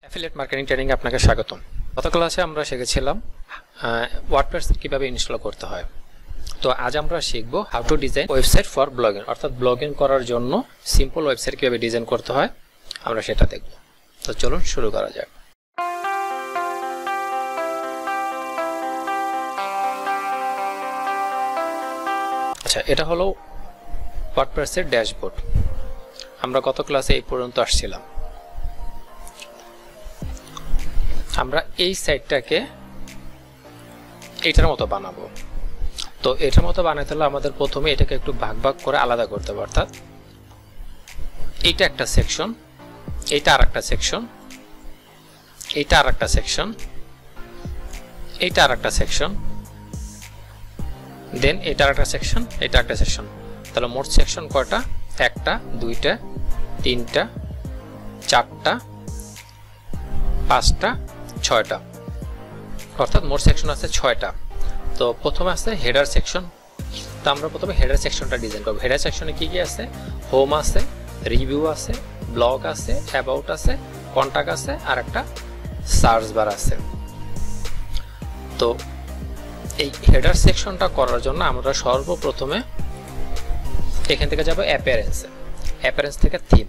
Affiliate marketing training এ আপনাকে স্বাগতম। গত ক্লাসে আমরা শিখেছিলাম ওয়ার্ডপ্রেস কিভাবে ইনস্টল করতে হয়। তো আজ আমরা শিখব how to design website for blogging, অর্থাৎ ব্লগিং করার জন্য সিম্পল ওয়েবসাইট কিভাবে ডিজাইন করতে হয় আমরা সেটা দেখব। তো চলুন শুরু করা যাক। আচ্ছা, এটা হলো ওয়ার্ডপ্রেসের ড্যাশবোর্ড। আমরা গত ক্লাসে এই পর্যন্ত আসছিলাম। আমরা এই সাইটটাকে এটার মতো বানাবো। তো এটার মতো বানাতে হলে আমাদের প্রথমে এটাকে একটু ভাগ ভাগ করে আলাদা করতে হবে, অর্থাৎ এইটা একটা সেকশন, এইটা আর একটা সেকশন, এইটা আর একটা সেকশন, এইটা আর একটা সেকশন, দেন এটা আর একটা সেকশন, এটা একটা সেকশন। তাহলে মোট সেকশন কয়টা? একটা, দুইটা, তিনটা, চারটা, পাঁচটা, ছয়টা, অর্থাৎ মোট সেকশন আছে ছয়টা। তো প্রথমে আছে হেডার সেকশন। তো আমরা প্রথমে হেডার সেকশনটা ডিজাইন করব। হেডার সেকশনে কি কি আছে? হোম আছে, রিভিউ আছে, ব্লগ আছে, অ্যাবাউট আছে, কন্টাক্ট আছে, আর একটা সার্চ বার আছে। তো এই হেডার সেকশনটা করার জন্য আমরা সর্বপ্রথমে এখান থেকে যাব অ্যাপিয়ারেন্সে, অ্যাপিয়ারেন্স থেকে থিম।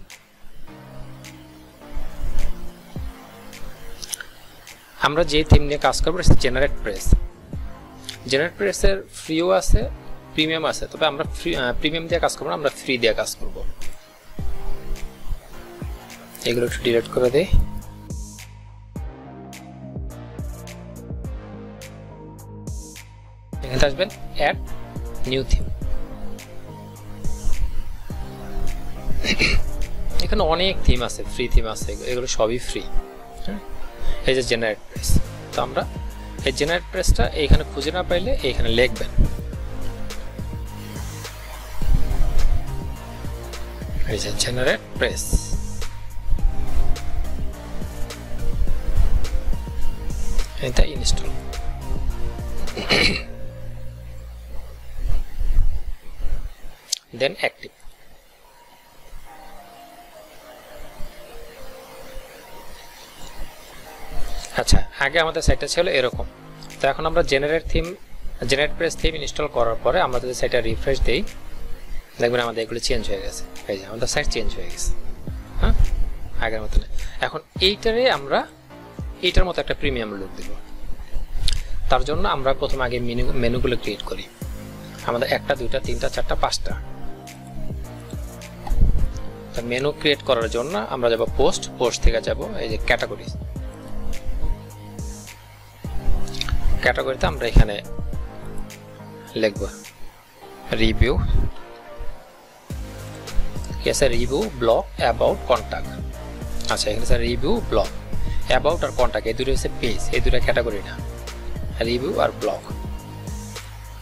আমরা যে থিম নিয়ে কাজ করবো সেটা জেনারেট প্রেস। জেনারেট প্রেসের ফ্রিও আছে, প্রিমিয়াম আছে, তবে আমরা প্রিমিয়াম দিয়ে কাজ করবো না, আমরা ফ্রি দিয়ে কাজ করব। এগুলো একটু ডিলিট করে দেই। এখানে আসবেন অ্যাড নিউ থিম। এখানে অনেক থিম আছে, ফ্রি থিম আছে, এগুলো সবই ফ্রি। হ্যাঁ, এই যে জেনারেট প্রেস। তো আমরা এই জেনারেট প্রেসটা এইখানে খুঁজে না পাইলে এইখানে লিখবেন, এই যে জেনারেট প্রেস। এটা ইনস্টল। দেন অ্যাক্টিভ। আচ্ছা, আগে আমাদের সাইটটা ছিল এরকম। তো এখন আমরা জেনারেট প্রেস থিম ইনস্টল করার পরে আমরা যদি সাইটটা রিফ্রেশ দেই, দেখবেন আমাদের এগুলো চেঞ্জ হয়ে গেছে। এই যে আমাদের সাইট চেঞ্জ হয়ে গেছে। হ্যাঁ, আগের মতো না। এখন এইটারে আমরা এইটার মতো একটা প্রিমিয়াম লুক দিব। তার জন্য আমরা প্রথমে আগে মেনুগুলো ক্রিয়েট করি। আমাদের একটা, দুইটা, তিনটা, চারটা, পাঁচটা। তো মেনু ক্রিয়েট করার জন্য আমরা যাব পোস্ট থেকে যাব এই যে ক্যাটাগরি। ক্যাটাগরিতে আমরা এখানে লিখব review, review, blog, about, contact. আচ্ছা, এখানে স্যার রিভিউ, ব্লগ, অ্যাবাউট আর কন্টাক্ট, এই দুটো হচ্ছে পেজ, এই দুটো ক্যাটাগরি না, রিভিউ আর ব্লগ।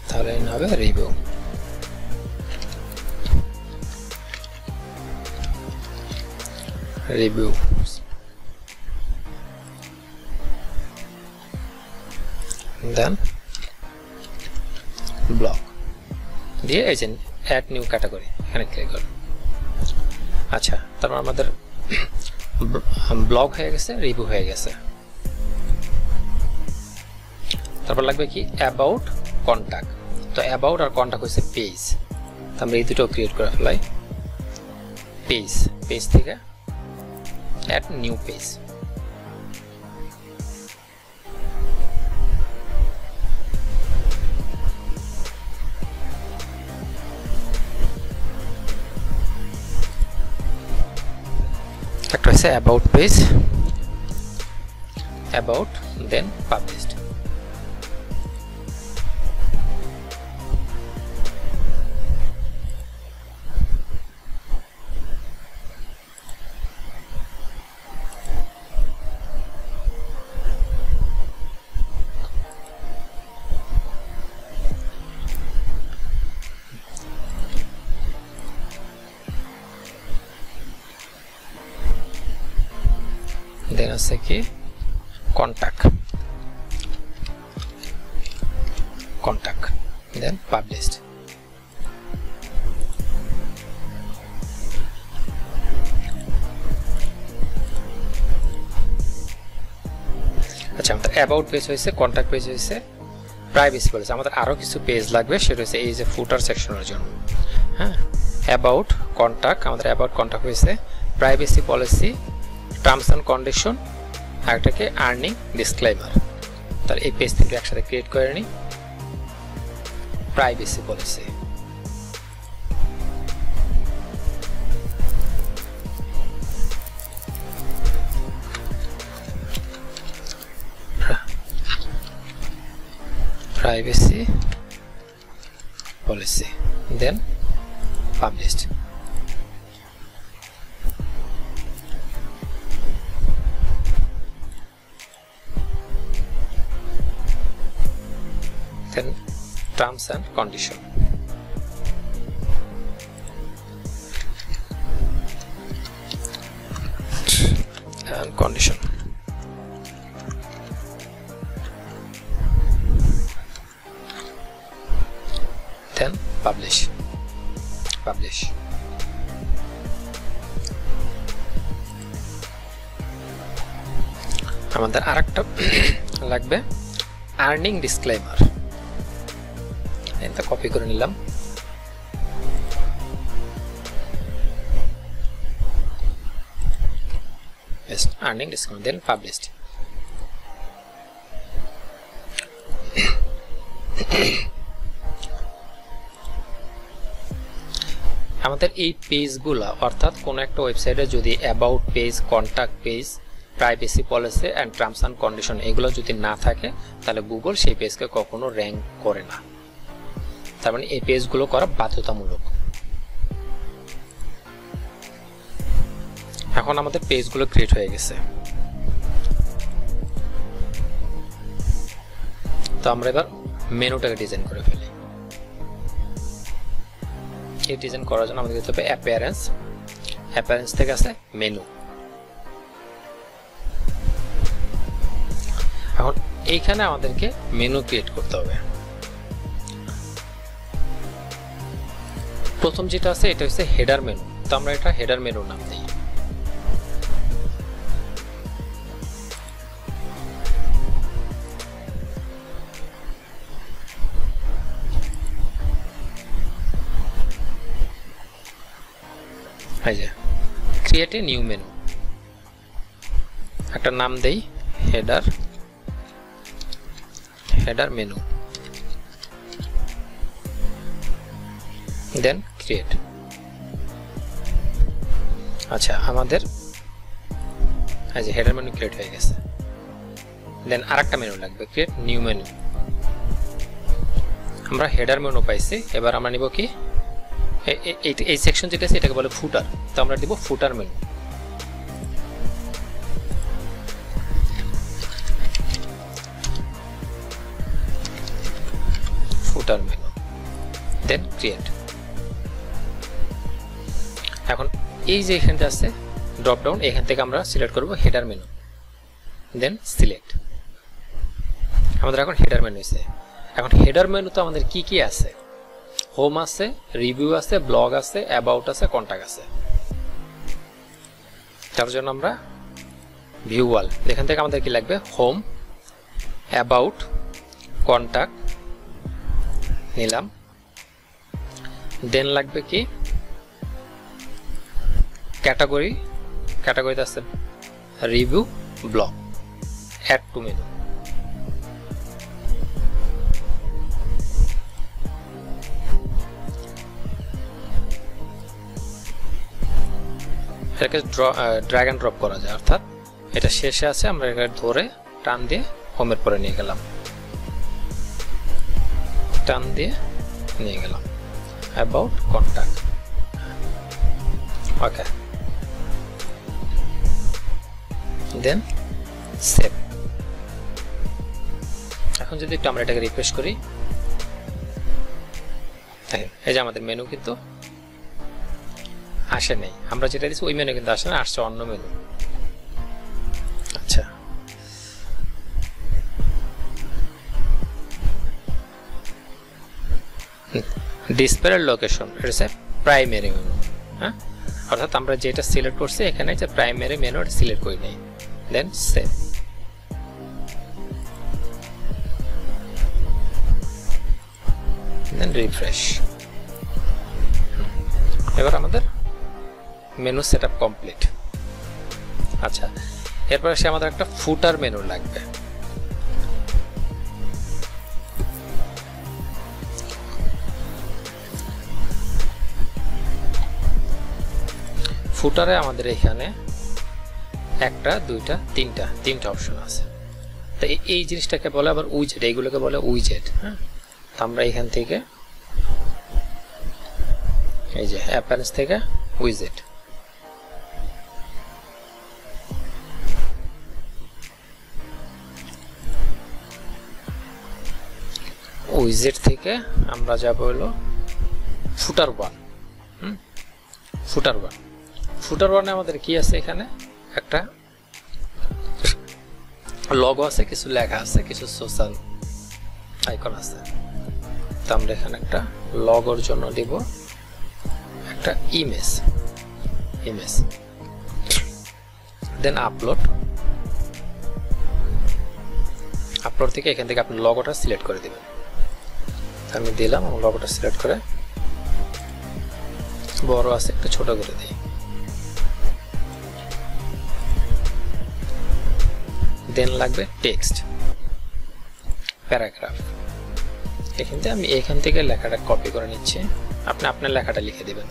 তাহলে হবে রিভিউ। রিভিউ দেন ব্লগ দিয়ে এই যে অ্যাড নিউ ক্যাটাগরি এখানে ক্লিক করুন। আচ্ছা, তারপর আমাদের ব্লগ হয়ে গেছে, রিভিউ হয়ে গেছে। তারপর লাগবে কি? About, contact. তো অ্যাবাউট আর কন্টাক্ট হচ্ছে পেজ। তো আমরা এই দুটো ক্রিয়েট করে ফেলাই। পেজ থেকে অ্যাড নিউ পেজ। একটা হচ্ছে about page, about, then published. Then আছে কি? Contact, then published. আচ্ছা, আমাদের অ্যাবাউট পেজ হয়েছে, কন্ট্যাক্ট পেজ হয়েছে, প্রাইভেসি পলিসি। আমাদের আরও কিছু পেজ লাগবে, সেটা হচ্ছে এই যে ফুটার সেকশনের জন্য। হ্যাঁ, অ্যাবাউট কন্ট্যাক্ট, আমাদের অ্যাবাউট কন্ট্যাক্ট হয়েছে, privacy policy, terms and condition, আর এটাকে আর্নিং ডিসক্লেমার। তাহলে এই পেজ তিনটে একসাথে ক্রিয়েট করে নিই। Privacy policy, privacy policy, then published. Then terms and condition. And condition. Then publish. আমাদের আরেকটা লাগবে আর্নিং ডিসক্লেমার। এটা কপি করে নিলাম। আর্নিং ডিসক্লেমার, দেন পাবলিশড। আমাদের এই পেজগুলো, অর্থাৎ কোনো একটা ওয়েবসাইটে যদি about page, contact page, privacy policy and terms and condition এগুলো যদি না থাকে, তাহলে গুগল সেই পেজকে কখনো র্যাঙ্ক করে না। তার মানে এই পেজগুলো করা বাধ্যতামূলক। এখন আমাদের পেজগুলো ক্রিয়েট হয়ে গেছে। তো আমরা এবার মেনুটাকে ডিজাইন করে ফেলি। এই ডিজাইন করার জন্য আমাদের যেতে হবে অ্যাপিয়ারেন্স, অ্যাপিয়ারেন্স থেকে আছে মেনু। এখন এইখানে আমাদেরকে মেনু ক্রিয়েট করতে হবে। প্রথম যেটা আছে এটা হচ্ছে হেডার মেনু। তো আমরা এটা হেডার মেনু নাম দিই। এই যে ক্রিয়েট এ নিউ মেনু, একটা নাম দেই হেডার মেনু, দেন ক্রিয়েট। আচ্ছা, আমাদের এই যে হেডার মেনু ক্রিয়েট হয়ে গেছে। দেন আরেকটা মেনু লাগবে, ক্রিয়েট নিউ মেনু। আমরা হেডার মেনু পাইছি, এবার আমরা নিব কি এই সেকশন যেটা আছে এটাকে বলে ফুটার। তো আমরা দিব ফুটার মেনু। ফুটার মেনু, দেন ক্রিয়েট। এখন এই যে এখানটা আছে ড্রপ ডাউন, এখান থেকে আমরা সিলেক্ট করব হেডার মেনু, দেন সিলেক্ট। আমাদের এখন হেডার মেনু আছে। এখন হেডার মেনুতে আমাদের কি কি আছে? হোম আছে, রিভিউ আছে, ব্লগ আছে, অ্যাবাউট আছে, কন্ট্যাক্ট আছে। তার জন্য আমরা ভিউ ওয়াল, এখান থেকে আমাদের কি লাগবে? হোম, অ্যাবাউট, কন্ট্যাক্ট নিলাম। দেন লাগবে কি ক্যাটাগরি, ক্যাটাগরিতে আছে review, blog, add to menu. এটাকে ড্র্যাগ অ্যান্ড ড্রপ করা যায়, অর্থাৎ এটা শেষে আছে, আমরা এটা ধরে টান দিয়ে হোমের পরে নিয়ে গেলাম, টান দিয়ে নিয়ে গেলাম। About, contact, okay, then save. এখন যদি একটু আমরা এটাকে রিফ্রেশ করি, এই যে আমাদের মেনু কিন্তু আসে নেই, আমরা যেটা দিচ্ছি ওই মেনু কিন্তু আসে না, আসছে অন্য মেনু। আচ্ছা, ডিসপ্লের লোকেশন, এটা হচ্ছে প্রাইমারি মেনু। হ্যাঁ, অর্থাৎ আমরা যেটা সিলেক্ট করছি এখানে যে প্রাইমারি মেনু সিলেক্ট করি নাই। দেন সেভ। দেন রিফ্রেশ। এবার আমাদের মেনু সেটআপ কমপ্লিট। আচ্ছা, এরপর সে আমাদের একটা ফুটার মেনু লাগবে। ফুটারে আমাদের এখানে একটা, দুইটা, তিনটা অপশন আছে। তো এই জিনিসটাকে বলে আবার উইজেট, এইগুলোকে বলে উইজেট। হ্যাঁ, তো আমরা এখান থেকে এই যে অ্যাপারেন্স থেকে উইজেট, উইজেট থেকে আমরা যাব হলো ফুটার ওয়ান। ফুটার ওয়ানে আমাদের কি আছে, এখানে একটা লগো আছে, কিছু লেখা আছে, কিছু সোশ্যাল আইকন আছে। তো আমরা এখানে একটা লগোর জন্য দিব একটা ইমেজ, দেন আপলোড থেকে এখান থেকে আপনি লগোটা সিলেক্ট করে দিবেন। আমি দিলাম, লগোটা সিলেক্ট করে বড় আছে একটু ছোট করে দিই। দেন লাগবে টেক্সট, প্যারাগ্রাফ। এখান থেকে লেখাটা কপি করে নিচ্ছি, আপনি আপনার লেখাটা লিখে দিবেন।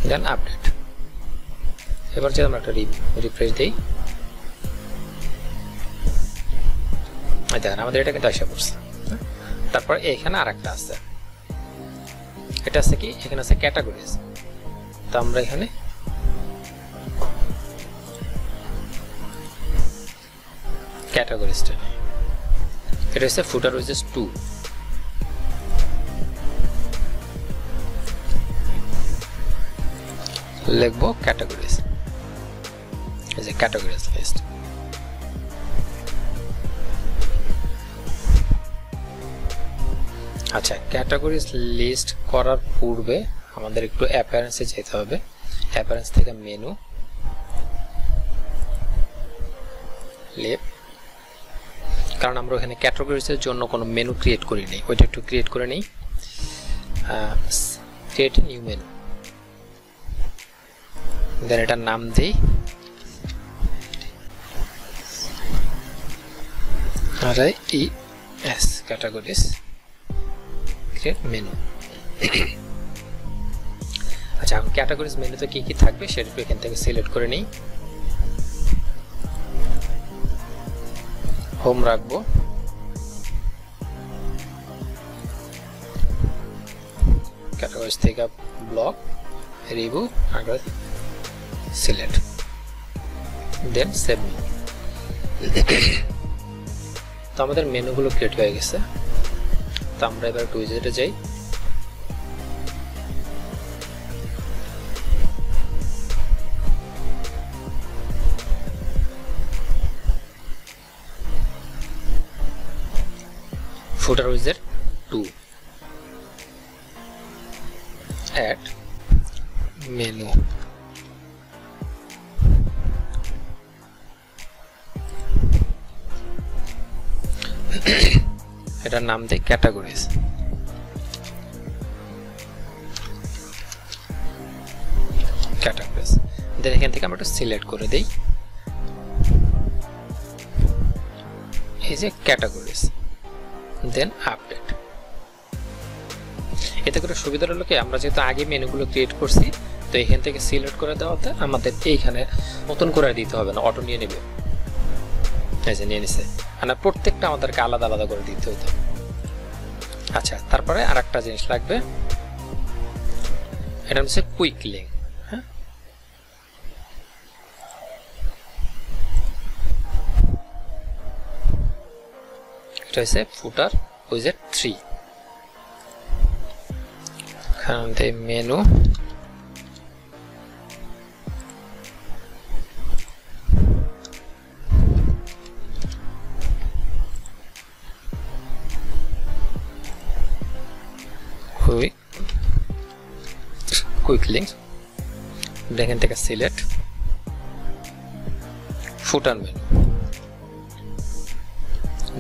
দেন আপডেট। এবার যদি আমরা একটা রিফ্রেশ দিই, দেখেন আমাদের এটা কিন্তু আসা পড়ছে। তারপর এখানে আরেকটা আছে, এটা আছে কি, এখানে আছে ক্যাটাগরিজ। তো আমরা এখানে ক্যাটাগরিজটা, এটা হচ্ছে ফুটার উইজেস 2। লিখবো ক্যাটাগরিজ, এই যে ক্যাটাগরিজ লিস্ট। আচ্ছা, ক্যাটাগরিজ লিস্ট করার পূর্বে আমাদের একটু অ্যাপিয়ারেন্সে যেতে হবে। অ্যাপিয়ারেন্স থেকে মেনু, লেফট, কারণ আমরা ওখানে ক্যাটাগরিজের জন্য কোনো মেনু ক্রিয়েট করিনি, ওইটা একটু ক্রিয়েট করে নিই। ক্রিয়েট নিউ মেনু, দেন এটার নাম দিই RIES ক্যাটাগরিজ, ক্রিয়েট মেনু। আচ্ছা, এখন ক্যাটাগরিজ মেনুতে কি কি থাকবে সেটা এখান থেকে সিলেক্ট করে নিই। হোম রাখবো, ক্যাটাগরিজ থেকে ব্লগ, রিভিউ, সিলেক্ট, দেন সেভ মেনু। তো আমাদের মেনুগুলো ক্রিয়েট হয়ে গেছে। তো আমরা এবার একটু উইজেটে যাই। ফুটার উইজেট 2, অ্যাড মেনু, এটার নাম দেই ক্যাটাগরিজ। দেন এখান থেকে আমরা একটু সিলেক্ট করে দেই, এই যে ক্যাটাগরিজ, দেন আপডেট। এতে করে সুবিধা হলো কি, আমরা যেহেতু আগে মেনুগুলো ক্রিয়েট করছি, তো এখান থেকে সিলেক্ট করে দেওয়াতে আমাদের এইখানে নতুন করে দিতে হবে না, অটো নিয়ে নেবে। এই যে নিয়ে নিছে, মানে প্রত্যেকটা আমাদেরকে আলাদা আলাদা করে দিতে হতো। আচ্ছা, তারপরে আর একটা জিনিস লাগবে, এটা হচ্ছে কুইক লিঙ্ক। হ্যাঁ, এটা হচ্ছে ফুটার উইজেট 3। এখান থেকে মেনু, কুইক লিঙ্ক, এখান থেকে সিলেক্ট ফুটার মেনু,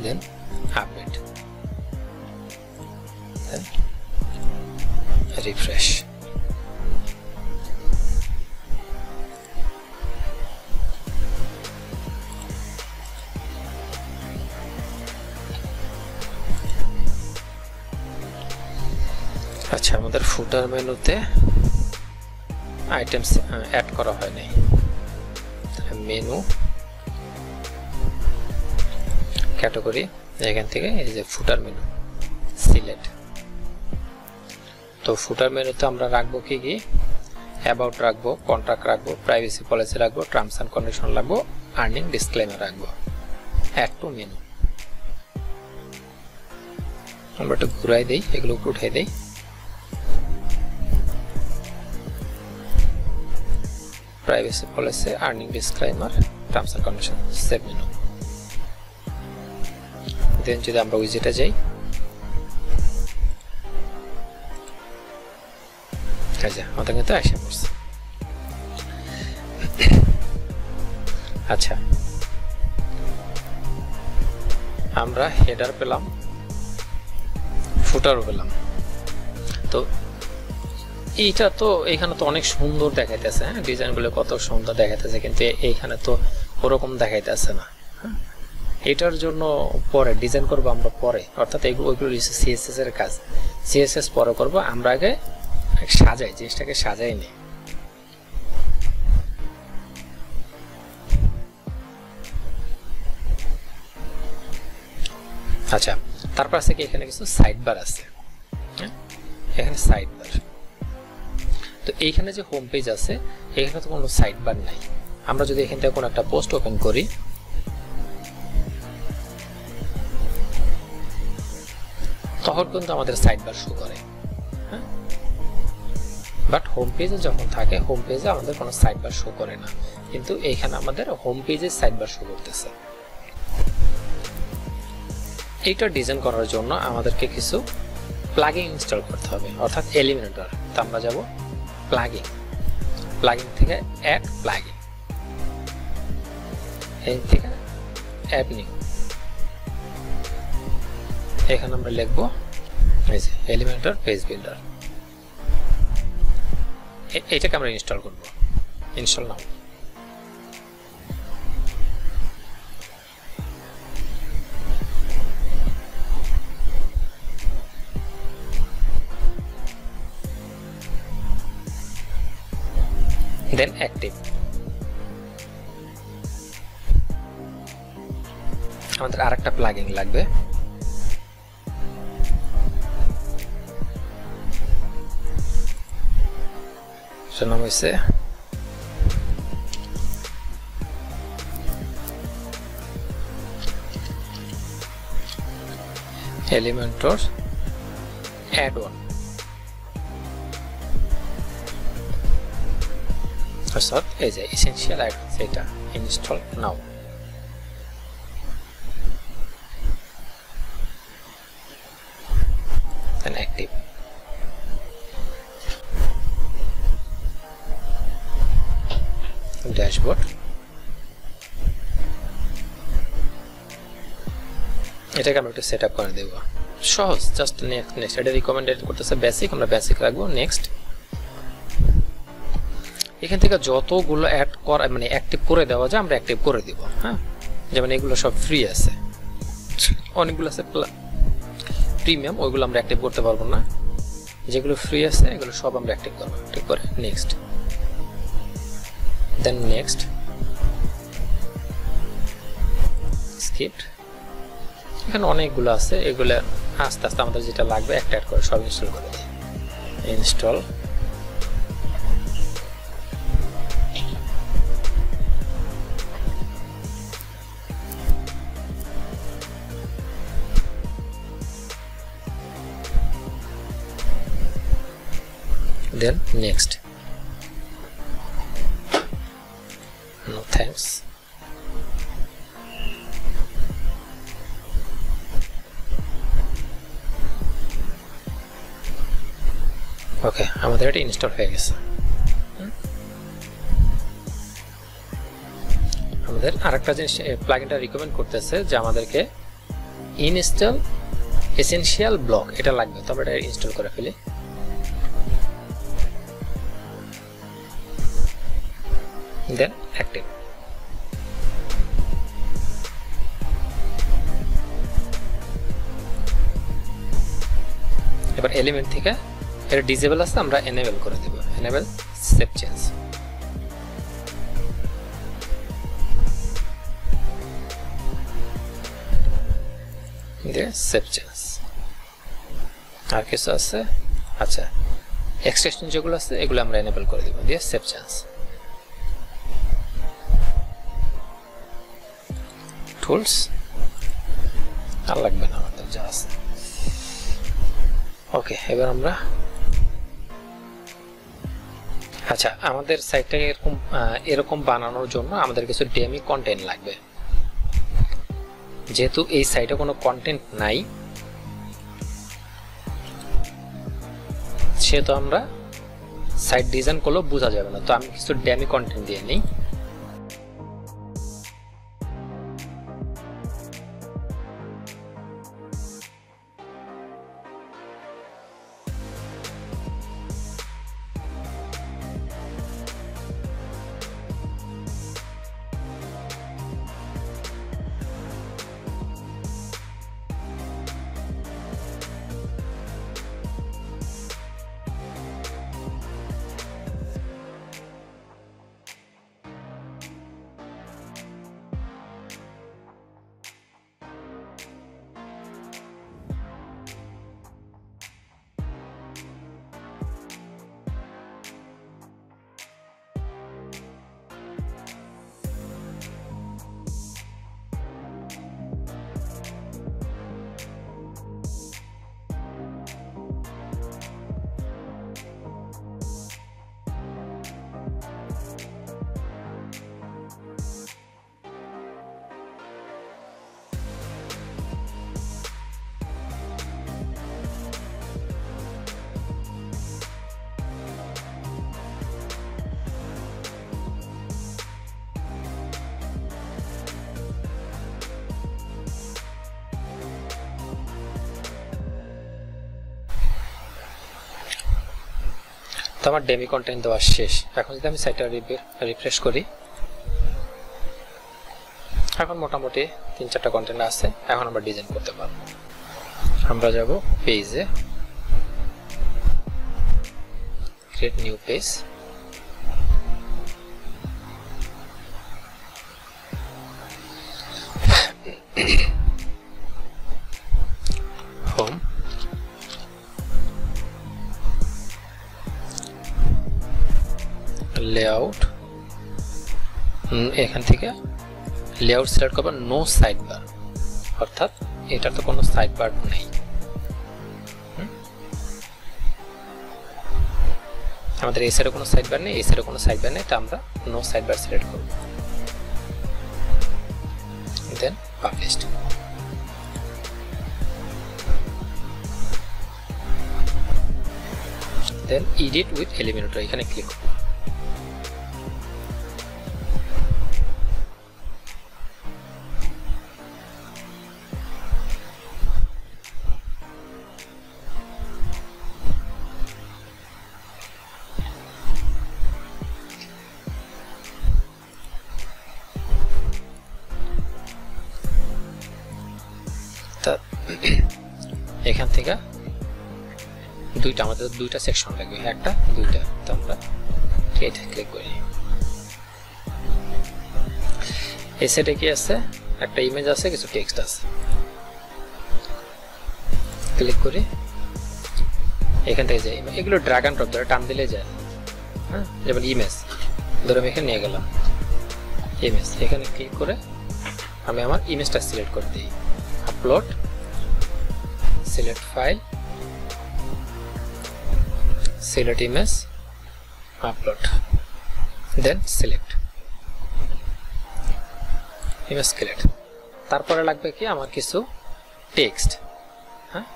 দেন আপডেট, দেন রিফ্রেশ। আচ্ছা, আমাদের ফুটার মেনুতে আইটেমস অ্যাড করা হয় নাই। মেনু ক্যাটাগরি, এখান থেকে এই যে ফুটার মেনু সিলেক্ট। তো ফুটার মেনুতে আমরা রাখবো কি কি, অ্যাবাউট রাখবো, কন্ট্রাক্ট রাখবো, প্রাইভেসি পলিসি রাখবো, টার্মস অ্যান্ড কন্ডিশন রাখবো, আর্নিং ডিসক্লেমার রাখবো। অ্যাড টু মেনু আমরা একটু ঘুরাই দিই, এগুলো উঠাই দিই। Privacy policy, earning disclaimer, terms and condition, save menu. Then যদি আমরা উইজেটে যাই, আমাদের কিন্তু আসে পড়ছে। আচ্ছা, আমরা হেডার পেলাম, ফুটারও পেলাম। তো এইটা তো এখানে তো অনেক সুন্দর দেখাইতেছে, হ্যাঁ, ডিজাইনগুলো কত সুন্দর দেখাইতেছে, কিন্তু এইখানে তো ওরকম দেখাইতেছে না। এটার জন্য পরে ডিজাইন করবো আমরা পরে, অর্থাৎ ওইগুলো সিএসএস এর কাজ, সিএসএস পরে করবো। আমরা আগে সাজাই, জিনিসটাকে সাজাই নি। আচ্ছা, তারপর আছে কি এখানে কিছু সাইড বার আছে, এখানে সাইড বার। তো এইখানে যে হোম পেজ আছে, এখানে তো কোনো সাইড বার নাই। আমরা যদি এখান থেকে কোনো একটা পোস্ট ওপেন করি, তখন কিন্তু আমাদের সাইড বার শো করে, হ্যাঁ। বাট হোম পেজে যখন থাকে, হোম পেজে আমাদের কোনো সাইড বার শো করে না, কিন্তু এইখানে আমাদের হোম পেজে সাইড বার শো করতেছে। এইটা ডিজাইন করার জন্য আমাদেরকে কিছু প্লাগইন ইনস্টল করতে হবে, অর্থাৎ এলিমেন্টর। তো আমরা যাব প্লাগইন, প্লাগইন থেকে অ্যাড প্লাগইন, এই থেকে অ্যাড নিউ। এখানে আমরা লিখব এই যে এলিমেন্টর পেজ বিল্ডার, এইটাকে আমরা ইনস্টল করব। Install now. Then active. আমাদের আরেকটা প্লাগইন লাগবে, সেটার নাম হচ্ছে এলিমেন্টর অ্যাড অন, অর্থাৎ এই যে এসেনশিয়াল আইটেমস, এটা install now. Then active. Dashboard, এটাকে আমরা একটু সেট আপ করে দেবো, সহজ, জাস্ট নেক্সট। এটা রিকমেন্ডেড করতেছে বেসিক, আমরা বেসিক রাখবো। নেক্সট। এখান থেকে যতগুলো অ্যাড করা মানে অ্যাক্টিভ করে দেওয়া যায় আমরা অ্যাক্টিভ করে দিব, হ্যাঁ। যেমন এগুলো সব ফ্রি আছে, অনেকগুলো আছে প্রিমিয়াম, ওইগুলো আমরা অ্যাক্টিভ করতে পারবো না। যেগুলো ফ্রি আছে এগুলো সব আমরা অ্যাক্টিভ করবো। ঠিক করে নেক্সট, দেন নেক্সট, স্কিপ। এখানে অনেকগুলো আছে, এগুলো আস্তে আস্তে আমাদের যেটা লাগবে একটা অ্যাড করে সব ইনস্টল করে দিই। Install, then next. No thanks. ওকে, আমাদের এটা ইনস্টল হয়ে গেছে। আমাদের আরেকটা জিনিস প্লাগইনটা রিকমেন্ড করতেছে যে আমাদেরকে ইনস্টল এসেনশিয়াল ব্লক, এটা লাগবে, তো আমরা এটা ইনস্টল করে ফেলি। দেন অ্যাক্টিভ। এবার এলিমেন্ট থেকে এটা ডিসেবল আছে, আমরা এনেবল করে দেব, এনেবল সেভ চেঞ্জ। দিয়ে সেভ চেঞ্জ। আর কিছু আছে? আচ্ছা, এক্সটেনশন যেগুলো আছে এগুলো আমরা এনেবল করে দেব, দিয়ে সেভ চেঞ্জ। টুলস আর লাগবে না আমাদের, যা আছে। ওকে, এবার আমরা আচ্ছা আমাদের সাইটটাকে এরকম বানানোর জন্য আমাদের কিছু ডেমি কন্টেন্ট লাগবে। যেহেতু এই সাইটে কোনো কন্টেন্ট নাই, সেহেতু আমরা সাইট ডিজাইন করলেও বোঝা যাবে না, তো আমি কিছু ডেমি কন্টেন্ট দিয়ে নিই। তো আমার ডেমি কন্টেন্ট দেওয়া শেষ। এখন যদি আমি সাইটটা রিফ্রেশ করি, এখন মোটামুটি 3-4টা কন্টেন্ট আছে। এখন আমরা ডিজাইন করতে পারবো। আমরা যাব পেজে, create new page, home, layout, এখান থেকে লেআউট সিলেক্ট করব, নো সাইড বার, অর্থাৎ এটার তো কোনো সাইড বার নেই। আমাদের এই সাইডে কোনো সাইড বার নেই, এই সাইডে কোনো সাইড বার নেই, তো আমরা নো সাইড বার সিলেক্ট করব, then published. Then edit with Elementor, এখানে ক্লিক করব। এখান থেকে আমাদের দুইটা সেকশন লাগবে, একটা দুইটা, তো আমরা এটা ক্লিক করি। এই সাইডে কি আছে? একটা ইমেজ আছে, কিছু টেক্সট আছে, ক্লিক করি। এখান থেকে যাই, এগুলো ড্র্যাগ এন্ড ড্রপ ধরে টান দিলে যায়। হ্যাঁ, যেমন ইমেজ ধরে আমি এখানে নিয়ে গেলাম, ইমেজ, এখানে ক্লিক করে আমি আমার ইমেজটা সিলেক্ট করে দিই, upload, select file, select image, upload, then select image, select। তারপরে লাগবে কি আমার কিছু টেক্সট। হ্যাঁ,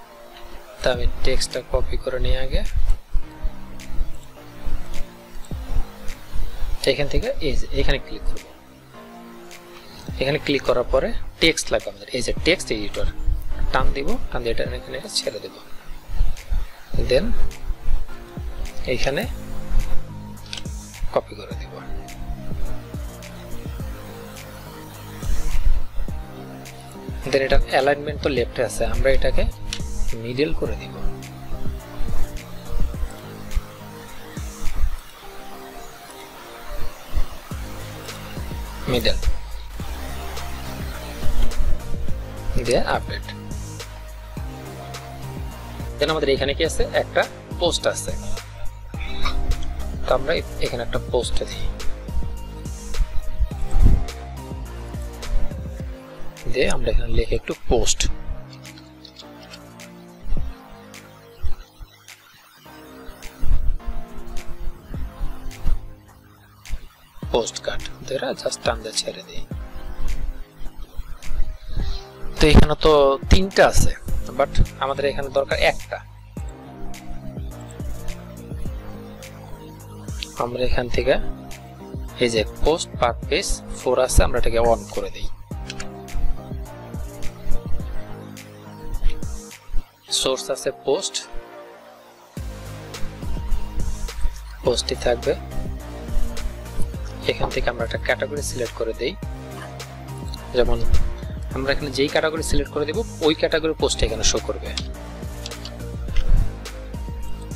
তো আমি টেক্সটটা কপি করে নিয়ে আগে এখান থেকে এই যে এখানে ক্লিক করব। এখানে ক্লিক করার পরে টেক্সট লাগবে আমাদের, এই যে টেক্সট এডিটর টান দিব, টান দিয়ে এটা এখানে ছেড়ে দেব, দেন এইখানে কপি করে দিব। দেন এটা অ্যালাইনমেন্ট তো লেফটে আছে, আমরা এটাকে মিডল করে দিব। মিডল দিয়ে আপডেট। দেন আমাদের এখানে কি আছে, একটা পোস্ট আছে, তো আমরা এখানে একটা পোস্ট দিই, দিয়ে আমরা এখানে লিখে একটু পোস্ট, পোস্ট কার্ড ধরে জাস্ট টানতে ছেড়ে দিই। তো এখানে তো তিনটা আছে, বাট আমাদের এখানে দরকার একটা। আমরা এখান থেকে এই যে পোস্ট পার পেজ 4 আছে, আমরা এটাকে অন করে দিই। সোর্স আছে পোস্ট, পোস্টই থাকবে। এখান থেকে আমরা একটা ক্যাটাগরি সিলেক্ট করে দেই, যেমন আমরা এখানে যেই ক্যাটাগরি সিলেক্ট করে দেব ওই ক্যাটাগরি পোস্ট এখানে শো করবে।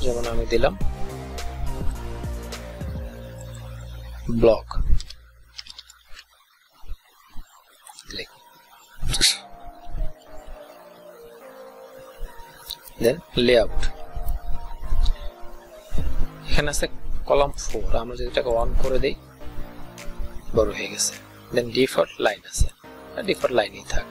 যেমন আমি দিলাম ব্লগ, দেন লেআউট, এখানে আছে কলাম 4, আমরা যদি এটাকে অন করে দেই বড় হয়ে গেছে। দেন ডিফল্ট লাইন আছে, ডিফল্ট লাইনই থাক।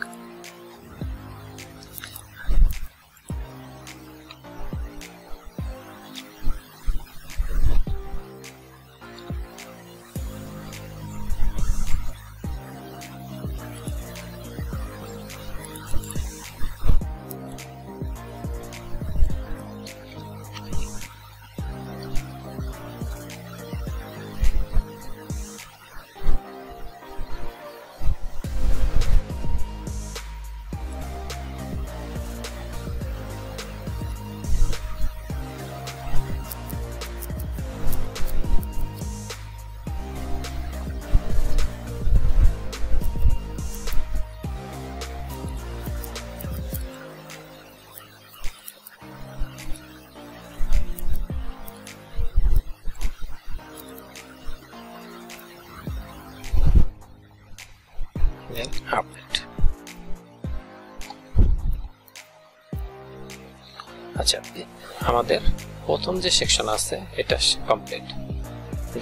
আপডেট। আচ্ছা, আমাদের প্রথম যে সেকশন আছে এটা কমপ্লিট।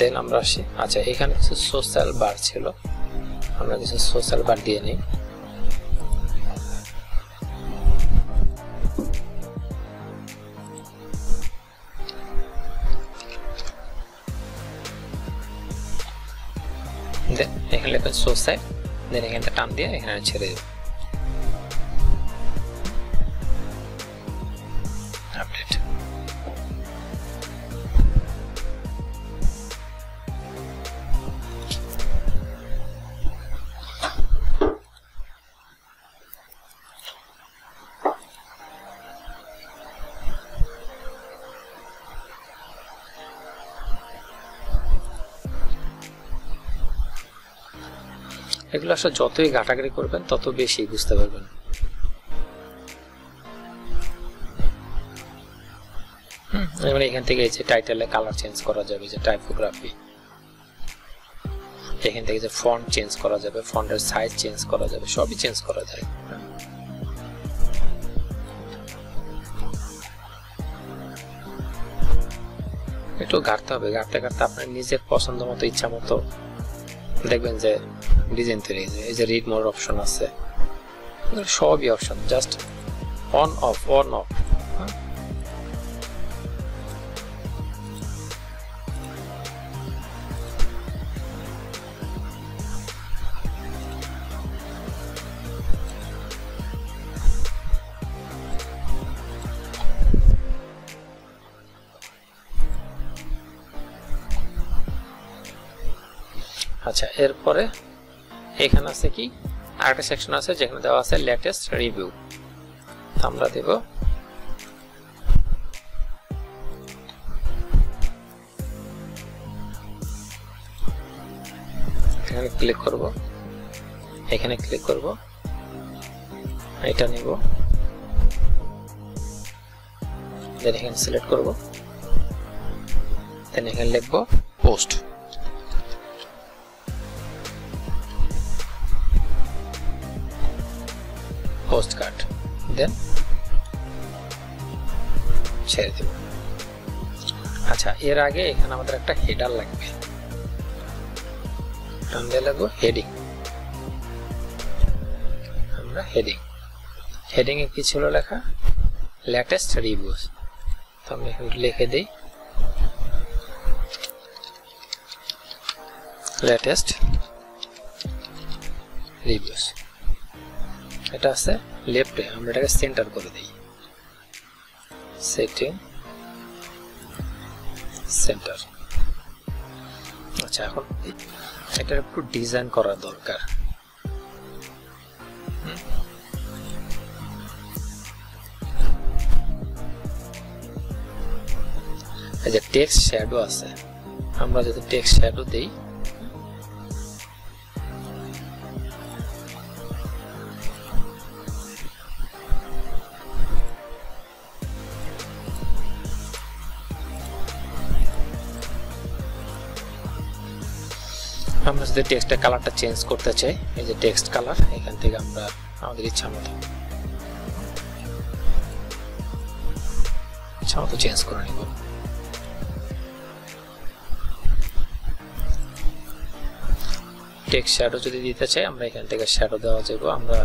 দেন আমরা আসি, আচ্ছা এখানে কিছু সোশ্যাল বার ছিল, আমরা কিছু সোশ্যাল বার দিয়ে নিই। দেন এখানে লিখুন সোশ্যাল, দেন এখানে টান দিয়ে এখানে ছেড়ে দেব। আপডেট। এগুলো আসলে যতই ঘাটাঘাটি করবেন তত বেশি বুঝতে পারবেন। মানে এখান থেকে এই যে টাইটেলে কালার চেঞ্জ করা যাবে, যে টাইপোগ্রাফি, এখান থেকে যে ফন্ট চেঞ্জ করা যাবে, ফন্টের সাইজ চেঞ্জ করা যাবে, সবই চেঞ্জ করা যায়। একটু ঘাটতে হবে, ঘাটতে ঘাটতে আপনার নিজের পছন্দ মতো ইচ্ছা মতো দেখবেন যে ডিজাইন তৈরি হয়ে যায়। এই যে রিড মোর অপশন আছে, সবই option, just on of on of. আচ্ছা, এরপরে এখানে আছে কি আরেকটা সেকশন আছে যেখানে দেওয়া আছে লেটেস্ট রিভিউ। আমরা দেব এখানে ক্লিক করব, এখানে ক্লিক করব, এটা নেব, দেন এখানে সিলেক্ট করব, দেন এখানে লিখব পোস্ট। পোস্ট কার্ড, দেন ছেড়ে দেব। আচ্ছা, এর আগে এখানে আমাদের একটা হেডার লাগবে, আমরা লিখব হেডিং। আমরা হেডিং এ কি ছিল লেখা? Latest reviews. তো আমি এখানে লিখে দেই লেটেস্ট রিভিউস। এটা আছে লেফটে, আমরা এটাকে সেন্টার করে দিই, সেটিং সেন্টার। আচ্ছা, এখন এটার একটু ডিজাইন করা দরকার। এই যে টেক্সট শ্যাডো আছে, আমরা যদি টেক্সট শ্যাডো দেই, আমরা যদি টেক্সটের কালারটা চেঞ্জ করতে চাই, এই যে টেক্সট কালার, এখান থেকে আমরা আমাদের ইচ্ছা মতো চেঞ্জ করে নিব। টেক্সট শ্যাডো যদি দিতে চাই, আমরা এখান থেকে শ্যাডো দেওয়া যাব। আমরা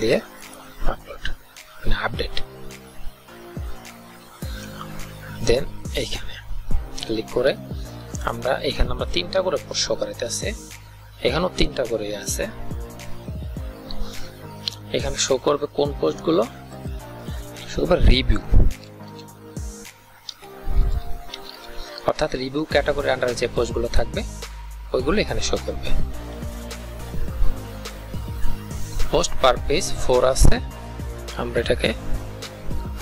দিয়ে আপলোড, মানে আপডেট, দেন এইখানে ক্লিক করে আমরা এখানে আমরা 3টা করে পোস্ট শো করাইতে আছে, এখানেও 3টা করে আছে। এখানে শো করবে কোন পোস্টগুলো? শো করবে রিভিউ, অর্থাৎ রিভিউ ক্যাটাগরি আন্ডারে যে পোস্টগুলো থাকবে ওইগুলো এখানে শো করবে। পোস্ট পার পেজ 4 আছে, আমরা এটাকে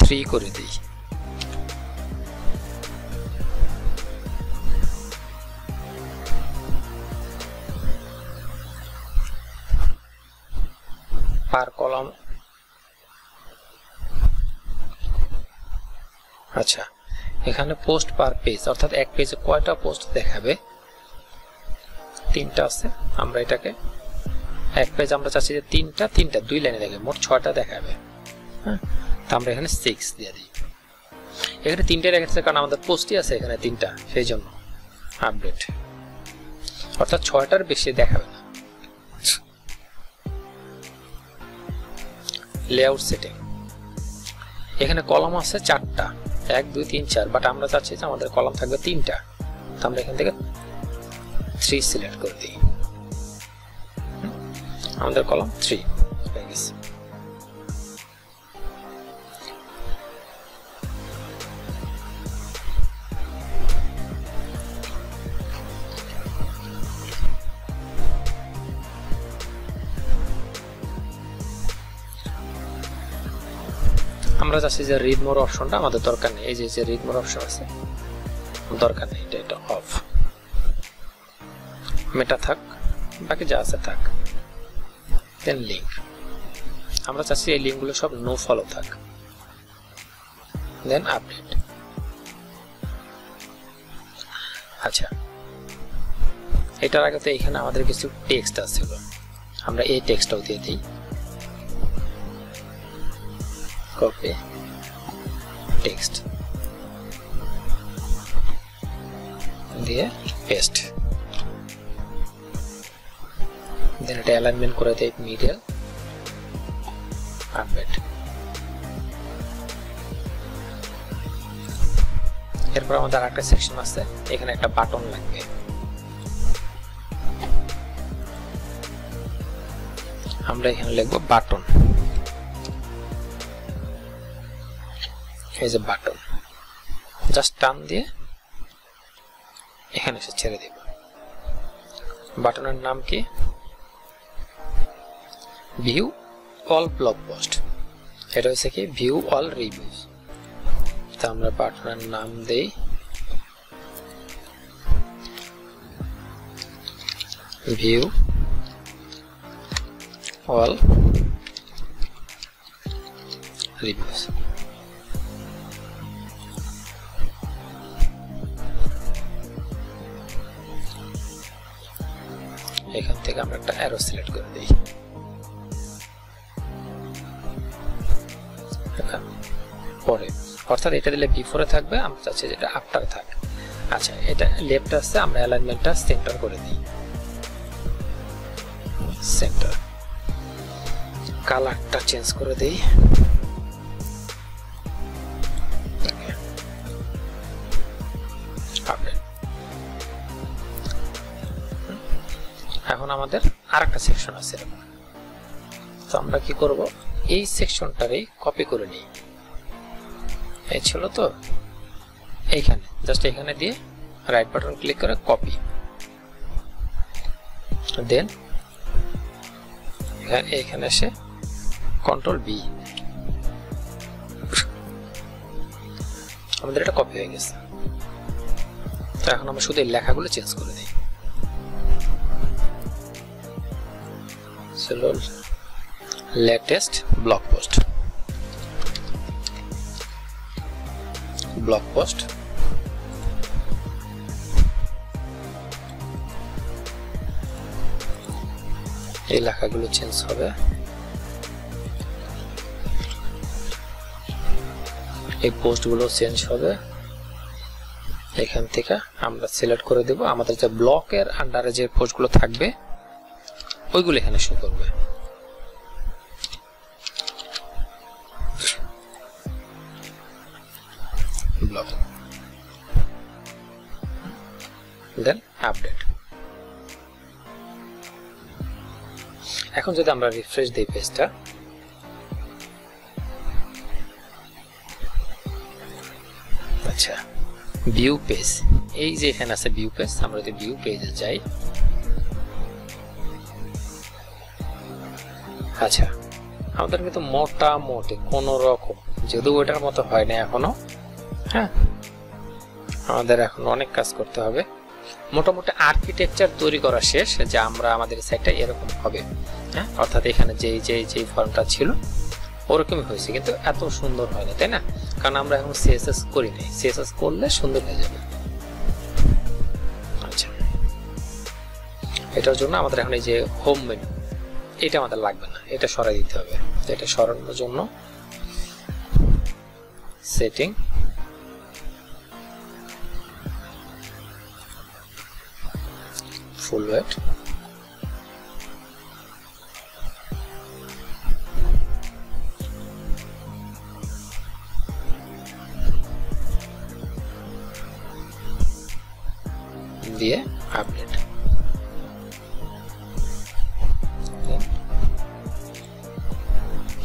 3 করে দিই। পার কলাম, আচ্ছা এখানে পোস্ট পার পেজ অর্থাৎ এক পেজে কয়টা পোস্ট দেখাবে? 3টা আছে। আমরা এটাকে এক পেজ আমরা চাচ্ছি যে 3টা 2 লাইনে দেখাবে, মোট 6টা দেখাবে। হ্যাঁ, তো আমরা এখানে 6 দিয়ে দিই। এখানে 3টে রেখেছে কারণ আমাদের পোস্টই আছে এখানে 3টা, সেই জন্য আপডেট, অর্থাৎ 6টার বেশি দেখাবে না। লেআউট সেটিং, এখানে কলাম আছে 4টা, 1 2 3 4, বাট আমরা চাচ্ছি যে আমাদের কলাম থাকবে 3টা, তো আমরা এখান থেকে 3 সিলেক্ট করে দিই। আমাদের কলাম 3 হয়ে গেছে। আমরা চাচ্ছি যে রিড মোর অপশনটা আমাদের দরকার নেই, এই যে রিড মোর অপশন আছে দরকার নেই, এটা অফ। মেটা থাক, বাকি যা আছে থাক। দেন লিঙ্ক, আমরা চাচ্ছি এই লিঙ্কগুলো সব নো ফলো থাক। দেন আপডেট। আচ্ছা, এটার আগে তো এখানে আমাদের কিছু টেক্সট আছে, আমরা এই টেক্সটটাও দিয়ে দিই, কপি টেক্সট দিয়ে পেস্ট, দেন এটা অ্যালাইনমেন্ট করে দেই মিডল, আপডেট। এরপর আমাদের আরেকটা সেকশন আছে, এখানে একটা বাটন লাগবে। আমরা এখানে লিখব বাটন, এই যে বাটন। জাস্ট টান দিয়ে এখানে এসে ছেড়ে দেব। বাটনের নাম কি? View all blog post. এটা হচ্ছে কি ভিউ অল রিভিউজ। তা আমরা বাটনের নাম দেই ভিউ অল রিভিউজ। এখান থেকে আমরা একটা অ্যারো সিলেক্ট করে দিই। পরে অর্থাৎ এটা দিলে বিফোরে থাকবে, আমরা চাচ্ছি যেটা আফটার থাক। আচ্ছা, এটা লেফট আসছে, আমরা অ্যালাইনমেন্টটা সেন্টার করে দিই, সেন্টার। কালারটা চেঞ্জ করে দিই, এখন আমাদের আরেকটা সেকশন আছে। তো আমরা কি করব, এই সেকশনটারই কপি করে নিই। এই ছিল তো, এইখানে জাস্ট এখানে দিয়ে রাইট বাটন ক্লিক করে কপি, দেন এখানে এসে কন্ট্রোল বি, আমাদের এটা কপি হয়ে গেছে। তো এখন আমরা শুধু এই লেখাগুলো চেঞ্জ করে দিই। Latest blog post, blog post, এই লেখাগুলো চেঞ্জ হবে। এই পোস্টগুলো চেঞ্জ হবে। এখান থেকে আমরা সিলেক্ট করে দেব আমাদের যে ব্লকের আন্ডারে যে পোস্টগুলো থাকবে ওইগুলো এখানে শো করবে। ব্লক, দেন আপডেট। এখন যদি আমরা রিফ্রেশ দিই পেজটা, আচ্ছা ভিউ পেজ, এই যে এখানে আছে ভিউ পেজ, আমরা যদি ভিউ পেজে যাই, আচ্ছা আমাদের কিন্তু মোটামুটি কোন রকম, যদিও ওইটার মতো হয় না এখনো, হ্যাঁ আমাদের এখন অনেক কাজ করতে হবে। মোটামুটি আর্কিটেকচার তৈরি করা শেষ, যে আমরা আমাদের সাইটটা এরকম হবে, হ্যাঁ অর্থাৎ এখানে যেই ফর্মটা ছিল ওরকমই হয়েছে, কিন্তু এত সুন্দর হয় না, তাই না? কারণ আমরা এখন সিএসএস করি নাই, সিএসএস করলে সুন্দর হয়ে যাবে। আচ্ছা, এটার জন্য আমাদের এখন এই যে হোম মেনু, এটা আমাদের লাগবে না, এটা সরাই দিতে হবে। এটা সরানোর জন্য সেটিং, ফুল ওয়েট, দিয়ে আপডেট।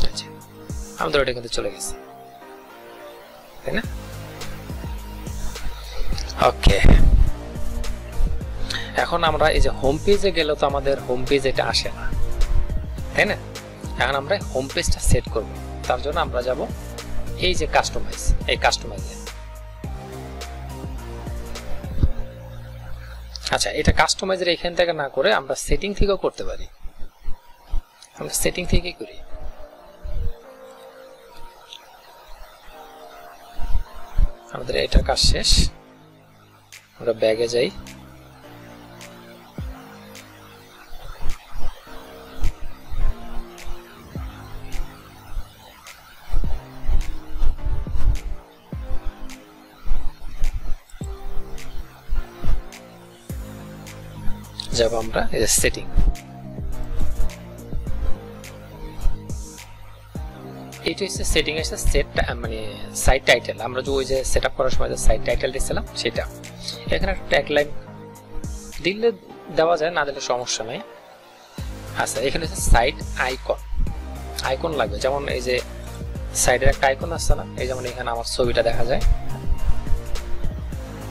আচ্ছা, আমাদের ওটা কিন্তু চলে গেছে, তাই না? ওকে, এখন আমরা এই যে হোম পেজে গেলে তো আমাদের হোম পেজ এটা আসে না, তাই না? এখন আমরা হোম পেজটা সেট করব, তার জন্য আমরা যাব এই যে কাস্টমাইজ, এই কাস্টমাইজে। আচ্ছা, এটা কাস্টমাইজের এখান থেকে না করে আমরা সেটিং থেকেও করতে পারি, আমরা সেটিং থেকে করি। আমাদের এটা কাজ শেষ, আমরা ব্যাগে যাই, যাব আমরা এই যে সেটিং, এটা হচ্ছে সেটিং এর সেট, মানে সাইট টাইটেল। আমরা যে ওই যে সেটআপ করার সময় যে সাইট টাইটেল দিয়েছিলাম সেটা, এখানে একটা ট্যাগলাইন দিলে দেওয়া যায়, না দিলে সমস্যা নাই। আচ্ছা, এখানে হচ্ছে সাইট আইকন, আইকন লাগবে, যেমন এই যে সাইডের একটা আইকন আসছে না, এই যেমন এখানে আমার ছবিটা দেখা যায়,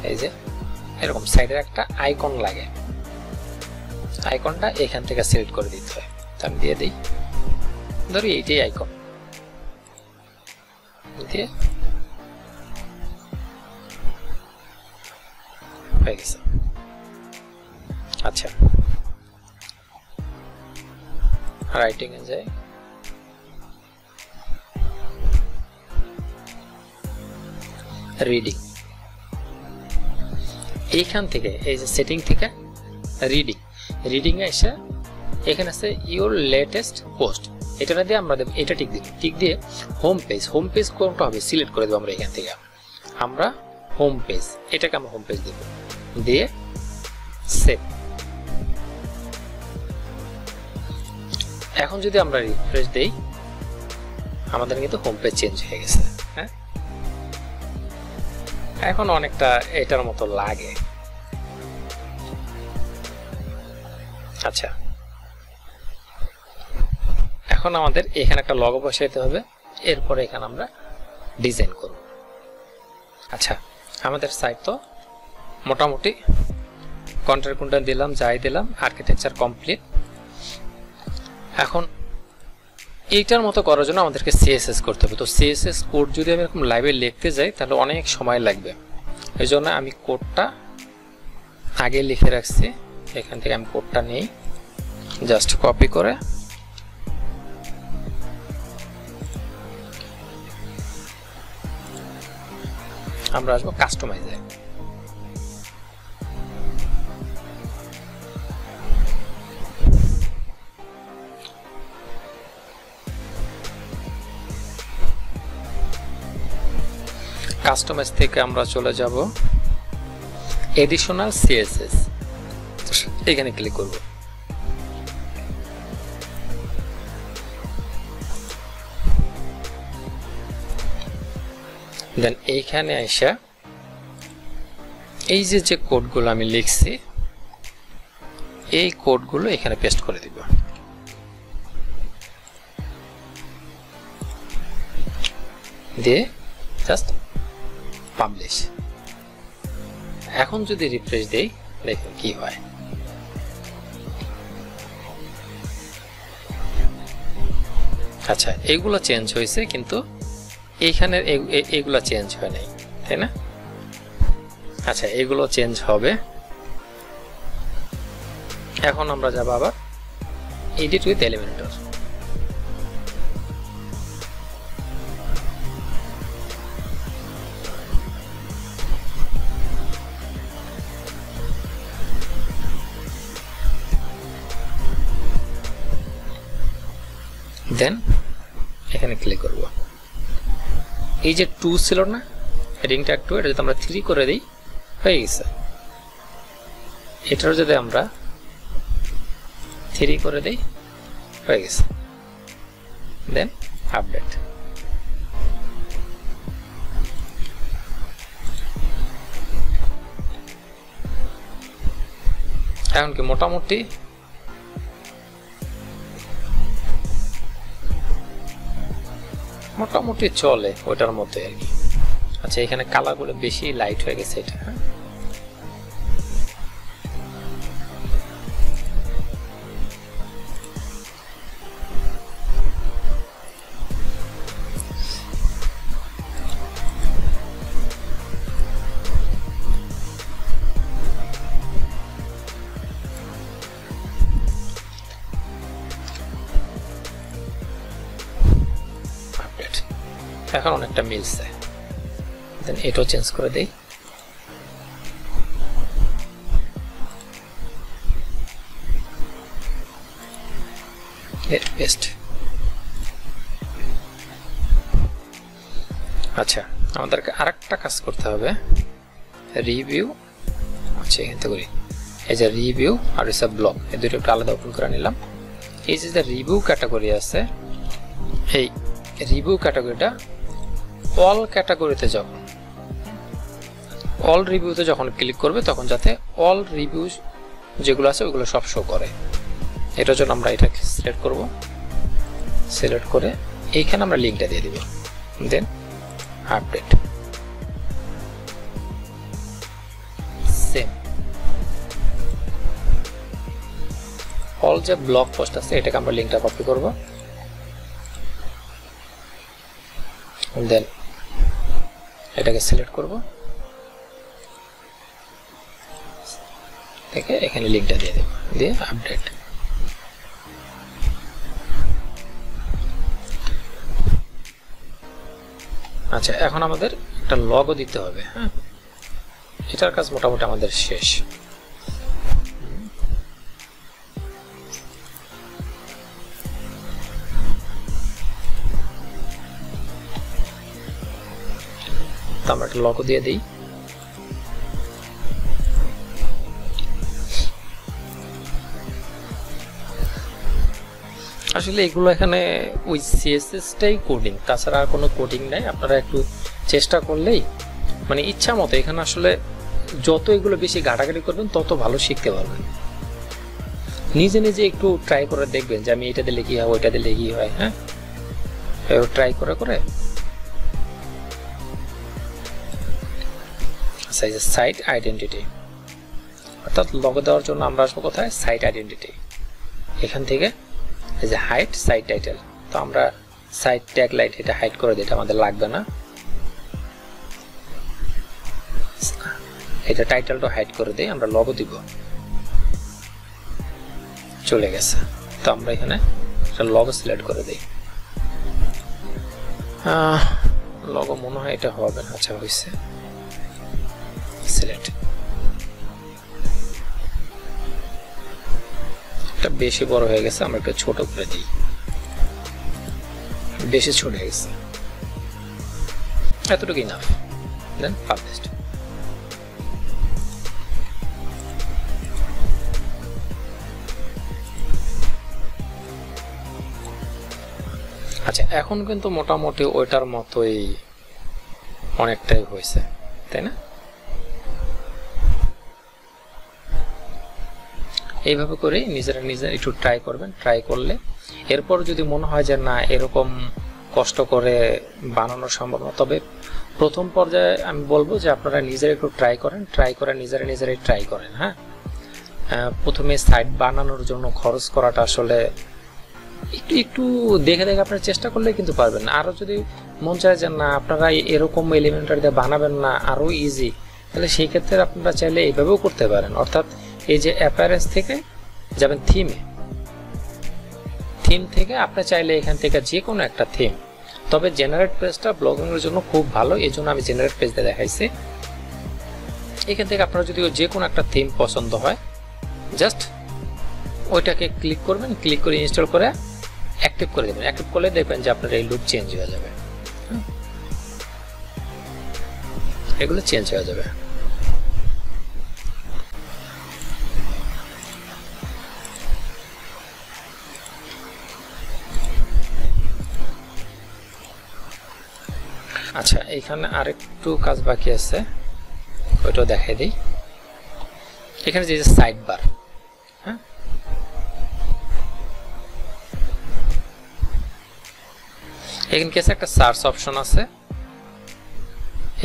এই যে এরকম সাইডের একটা আইকন লাগে, আইকনটা এখান থেকে সিলেক্ট করে দিতে হয়। তো আমি দিয়ে দিই, ধরি এইটাই আইকন দিয়ে হয়ে গেছে। আচ্ছা, রাইটিং এ যাই, রিডিং, এইখান থেকে এই যে সেটিং থেকে রিডিং এ এসে এখানে আছে ইউর লেটেস্ট পোস্ট, এটা দিয়ে আমরা দেব, এটা টিক দিয়ে হোম পেজ কোনটা হবে সিলেক্ট করে দেব আমরা এখান থেকে, আমরা হোম পেজ, এটাকে আমরা হোম পেজ দেব, দিয়ে সেভ। এখন যদি আমরা রিফ্রেশ দেই আমাদের কিন্তু হোম পেজ চেঞ্জ হয়ে গেছে। হ্যাঁ, এখন অনেকটা এটার মতো লাগে। আচ্ছা, এখন আমাদের এখানে একটা লগো বসাইতে হবে, এরপরে এখানে আমরা ডিজাইন করব। আচ্ছা, আমাদের সাইট তো মোটামুটি কন্টেন্ট দিলাম, যাই দিলাম, আর্কিটেকচার কমপ্লিট। এখন এইটার মতো করার জন্য আমাদেরকে সিএসএস করতে হবে। তো সিএসএস কোড যদি আমি এরকম লাইভে লিখতে যাই তাহলে অনেক সময় লাগবে, এই জন্য আমি কোডটা আগে লিখে রাখছি। এখান থেকে আমি কোডটা নিই, জাস্ট কপি করে আমরা আসবো কাস্টমাইজে। কাস্টমাইজ থেকে আমরা চলে যাব এডিশনাল সিএসএস, এখানে ক্লিক করব। দেন এইখানে আইসা এই যে কোডগুলো আমি লিখছি এই কোডগুলো এখানে পেস্ট করে দিব। দিয়ে জাস্ট পাবলিশ। এখন যদি রিফ্রেশ দেই দেখুন কি হয়। আচ্ছা, এগুলো চেঞ্জ হয়েছে কিন্তু এইখানে এগুলো চেঞ্জ হয় নাই, তাই না? আচ্ছা, এগুলো চেঞ্জ হবে। এখন আমরা যাব আবার এডিট উইথ এলিমেন্টর। দেন এখানে ক্লিক করব। এই যে 2 ছিল না, হেডিংটা 2, এটা যদি আমরা 3 করে দিই হয়ে গেছে। এটার যদি আমরা 3 করে দিই হয়ে গেছে। দেন আপডেট। এখন কি মোটামুটি চলে ওটার মধ্যে আর কি। আচ্ছা, এখানে কালারগুলো বেশি লাইট হয়ে গেছে এটা। এখন অনেকটা মিলছে। দেন এটাও চেঞ্জ করে দেই। পেস্ট। আচ্ছা, আমাদেরকে আরেকটা কাজ করতে হবে, রিভিউ। আচ্ছা, এখান থেকে করি। এই যে রিভিউ আর এসব ব্লগ, এই দুটো একটু আলাদা ওপেন করে নিলাম। এই যে রিভিউ ক্যাটাগরি আছে, এই রিভিউ ক্যাটাগরিটা অল ক্যাটাগরিতে যখন অল রিভিউতে যখন ক্লিক করবে তখন যাতে অল রিভিউ যেগুলো আছে ওগুলো সব শো করে। এটার জন্য আমরা এটাকে সিলেক্ট করব। সিলেক্ট করে এইখানে আমরা লিঙ্কটা দিয়ে দিব। দেন আপডেট। অল যে ব্লগ পোস্ট আছে এটাকে আমরা লিংকটা কপি করব, দেন এটাকে সিলেক্ট করব, দেখে এখানে লিংকটা দিয়ে দেব, দিয়ে আপডেট। আচ্ছা, এখন আমাদের একটা লগও দিতে হবে। হ্যাঁ, এটার কাজ মোটামুটি আমাদের শেষ। তো আমরা একটা লগও দিয়ে দিই। আসলে এগুলো এখানে ওই সিএসএসটাই কোডিং, তাছাড়া আর কোনো কোডিং নাই। আপনারা একটু চেষ্টা করলেই মানে ইচ্ছা মতো এখানে আসলে যত এগুলো বেশি ঘাটাঘাটি করবেন তত ভালো শিখতে পারবেন। নিজে নিজে একটু ট্রাই করে দেখবেন যে আমি এটা দিলে কি হয়, ওইটা দিলে কি হয়। হ্যাঁ, ট্রাই করে করে সাইট আইডেন্টিটি, অর্থাৎ লগো দেওয়ার জন্য আমরা আসবো কোথায়, সাইট আইডেন্টিটি। এখান থেকে এই যে হাইট সাইট টাইটেল, তো আমরা সাইট ট্যাগ লাইট এটা হাইড করে দিই, এটা আমাদের লাগবে না। এটা টাইটেলটা হাইড করে দিই, আমরা লগো দিব, চলে গেছে। তো আমরা এখানে একটা লগো সিলেক্ট করে দিই। লগো মনে হয় এটা হবে না। আচ্ছা, হয়েছে, সিলেক্ট। এটা বেশি বড় হয়ে গেছে, আমরা একটু ছোট করে দিই, বেশি ছোট হয়ে গেছে, এতটুকু ইনাফ। দেন পাবলিশ। আচ্ছা, এখন কিন্তু মোটামুটি ওইটার মতোই অনেকটাই হয়েছে, তাই না? এইভাবে করে নিজেরা একটু ট্রাই করবেন। ট্রাই করলে এরপর যদি মনে হয় যে না এরকম কষ্ট করে বানানো সম্ভব না, তবে প্রথম পর্যায়ে আমি বলবো যে আপনারা নিজেরা একটু ট্রাই করেন, ট্রাই করে নিজেরাই ট্রাই করেন। হ্যাঁ, প্রথমে সাইট বানানোর জন্য খরচ করাটা আসলে একটু দেখে দেখে আপনারা চেষ্টা করলে কিন্তু পারবেন। আরও যদি মন চায় যে না আপনারা এরকম এলিমেন্টারি দিয়ে বানাবেন না, আরও ইজি, তাহলে সেই ক্ষেত্রে আপনারা চাইলে এইভাবেও করতে পারেন। অর্থাৎ এই যে অ্যাপারেন্স থেকে যাবেন থিমে, থিম থেকে আপনি চাইলে এখান থেকে যে কোনো একটা থিম, তবে জেনারেট পেজটা ব্লগিংয়ের জন্য খুব ভালো, এই জন্য আমি জেনারেট পেজ দিয়ে দেখাইছি। এখান থেকে আপনারা যদি যে কোনো একটা থিম পছন্দ হয় জাস্ট ওইটাকে ক্লিক করবেন, ক্লিক করে ইনস্টল করে অ্যাক্টিভ করে দেবেন। অ্যাক্টিভ করলে দেখবেন যে আপনার এই লুক চেঞ্জ হয়ে যাবে, এগুলো চেঞ্জ হয়ে যাবে। আচ্ছা, এখানে আরেকটু কাজ বাকি আছে, ওইটাও দেখাই দিই। এখানে যে সাইড বার, হ্যাঁ, এখানে কি আছে, একটা সার্চ অপশন আছে,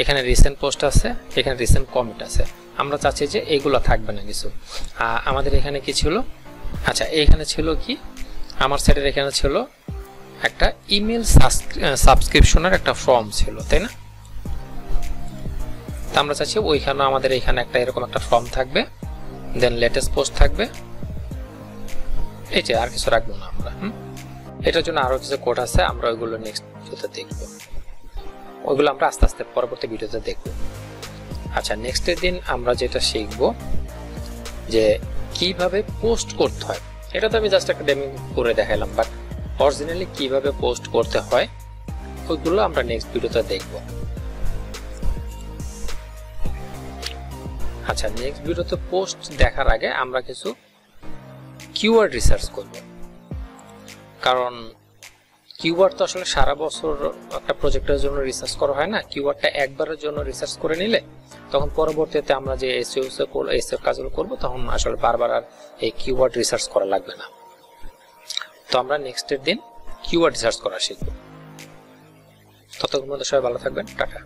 এখানে রিসেন্ট পোস্ট আছে, এখানে রিসেন্ট কমেন্ট আছে। আমরা চাচ্ছি যে এইগুলো থাকবে না কিছু। আমাদের এখানে কি ছিল, আচ্ছা এখানে ছিল কি, আমার সাইডের এখানে ছিল একটা ইমেল সাবস্ক্রিপশনের একটা ফর্ম ছিল, তাই না? তা আমরা চাচ্ছি ওইখানে আমাদের এখানে একটা এরকম একটা ফর্ম থাকবে, দেন লেটেস্ট পোস্ট থাকবে, এই যে আর কিছু রাখবো না আমরা। এটার জন্য আরো কিছু কোড আছে, আমরা ওইগুলো নেক্সট ভিডিওতে দেখবো, ওইগুলো আমরা আস্তে আস্তে পরবর্তী ভিডিওতে দেখবো। আচ্ছা, নেক্সটের দিন আমরা যেটা শিখবো যে কিভাবে পোস্ট করতে হয়। এটা তো আমি জাস্ট একটা ডেমো করে দেখাইলাম, বাট অরিজিনালি কিভাবে পোস্ট করতে হয় ওইগুলো আমরা নেক্সট ভিডিওতে দেখব। আচ্ছা, নেক্সট ভিডিওতে পোস্ট দেখার আগে আমরা কিছু কিওয়ার্ড রিসার্চ করব, কারণ কিওয়ার্ড তো আসলে সারা বছর একটা প্রজেক্টের জন্য রিসার্চ করা হয় না। কিওয়ার্ডটা একবারের জন্য রিসার্চ করে নিলে তখন পরবর্তীতে আমরা যে এসইও কাজগুলো করব তখন আসলে বারবার আর এই কিওয়ার্ড রিসার্চ করা লাগবে না। তো আমরা নেক্সটের দিন কিওয়ার্ড রিসার্চ করা শিখব। ততক্ষণ মধ্যে সবাই ভালো থাকবেন, টাটা।